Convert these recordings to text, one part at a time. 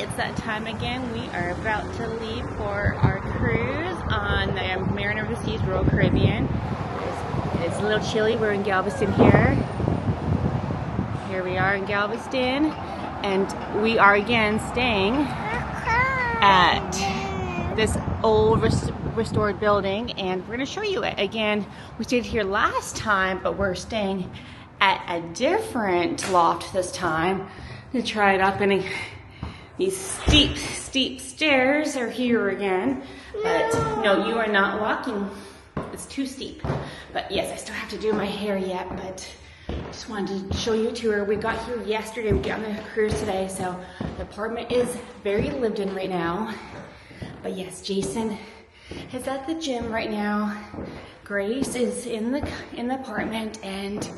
it's that time again. We are about to leave for our cruise on the Mariner of the Seas Royal Caribbean. It's a little chilly. We're in Galveston here. Here we are in Galveston, and we are again staying at this old restored building, and we're going to show you it again. We stayed here last time, but we're staying at a different loft this time to try it up. And these steep stairs are here again, but no, you are not walking. It's too steep. But yes, I still have to do my hair yet, but just wanted to show you a tour. We got here yesterday. We got on the cruise today, so the apartment is very lived in right now. But yes, Jason is at the gym right now. Grace is in the apartment, and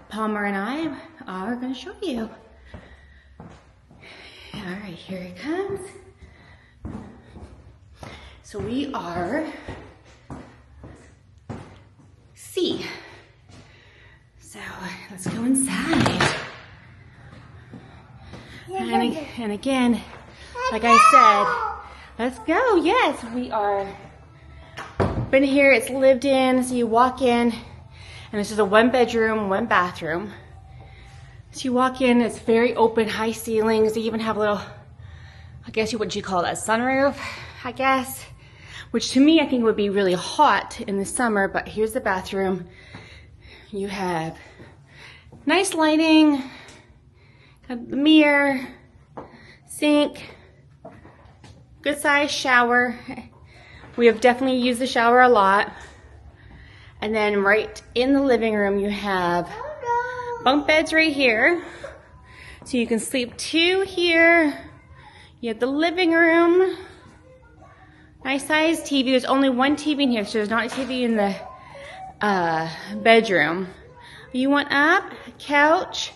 Palmer and I are going to show you. All right, here it comes. So we are C. So let's go inside. And again, like I said, let's go. Yes, we are. Been here. It's lived in. So you walk in, and this is a 1-bedroom, 1-bathroom. So you walk in. It's very open, high ceilings. They even have a little, I guess what you call that, sunroof, I guess. Which to me, I think would be really hot in the summer. But here's the bathroom. You have nice lighting, have the mirror, sink, good size shower. We have definitely used the shower a lot. And then right in the living room, you have bunk beds right here. So you can sleep 2 here. You have the living room. Nice size TV. There's only 1 TV in here, so there's not a TV in the bedroom. You want up, couch.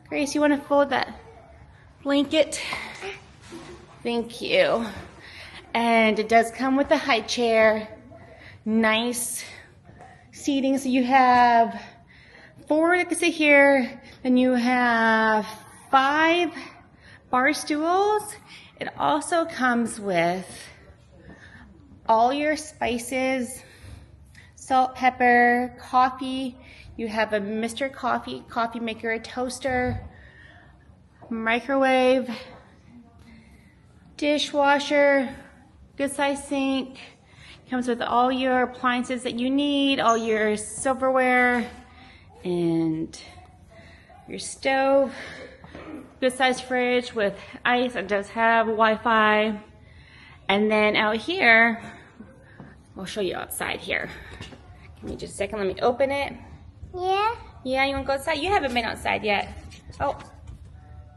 Grace, you want to fold that blanket? Thank you. And it does come with a high chair. Nice seating. So you have 4 that can sit here. Then you have 5 bar stools. It also comes with all your spices, salt, pepper, coffee. You have a Mr. coffee maker, a toaster, microwave, dishwasher, good size sink. Comes with all your appliances that you need, all your silverware, and your stove. Good size fridge with ice. It does have Wi-Fi. And then out here, I'll show you outside here. Give me just a second. Let me open it. Yeah? Yeah, you want to go outside? You haven't been outside yet. Oh,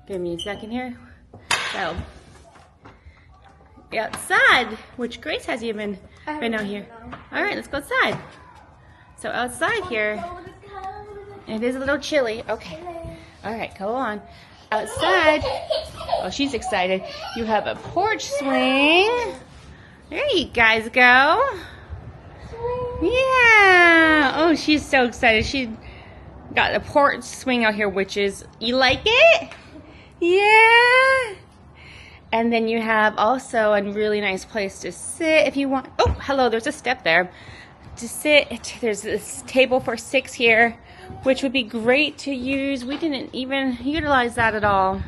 give me a second here. So, outside, which Grace has even been out here. All right, let's go outside. So outside here, it is a little chilly. Okay. All right, go on. Outside, oh, she's excited. You have a porch swing. There you guys go. Yeah. Oh, she's so excited. She got a porch swing out here, which is, you like it? Yeah. And then you have also a really nice place to sit if you want. Oh, hello, there's a step there. To sit, there's this table for 6 here, which would be great to use. We didn't even utilize that at all.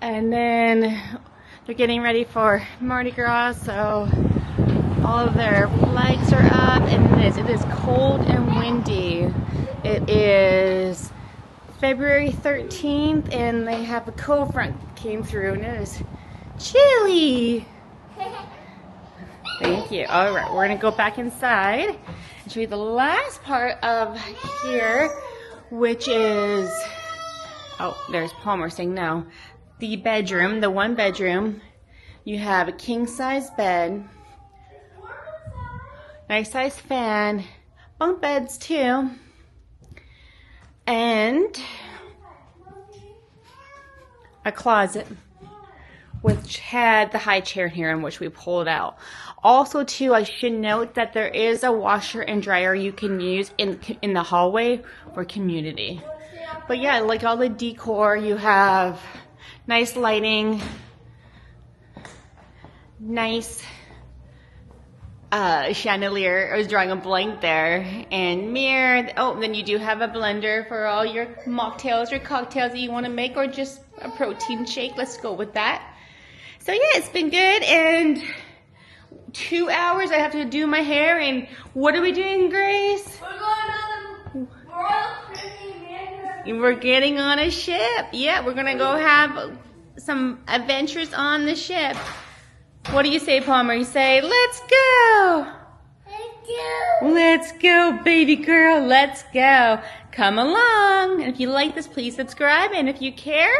And then they're getting ready for Mardi Gras, so all of their flags are up, and it is cold and windy. It is February 13th, and they have a cold front came through, and it is chilly. Thank you. All right, we're gonna go back inside and show you the last part of here, which is, oh, there's Palmer saying no. The bedroom, the 1-bedroom. You have a king-size bed, nice size fan, bunk beds too, and a closet which had the high chair here in which we pulled out. Also too, I should note that there is a washer and dryer you can use in the hallway for community. But yeah, like all the decor, you have nice lighting, nice chandelier. I was drawing a blank there, and mirror. Oh, then you do have a blender for all your mocktails or cocktails that you want to make, or just a protein shake. Let's go with that. So yeah, it's been good. And 2 hours I have to do my hair. And what are we doing, Grace? We're getting on a ship. Yeah, we're gonna go have some adventures on the ship. What do you say, Palmer? You say, let's go. Let's go. Let's go, baby girl. Let's go. Come along. And if you like this, please subscribe. And if you care,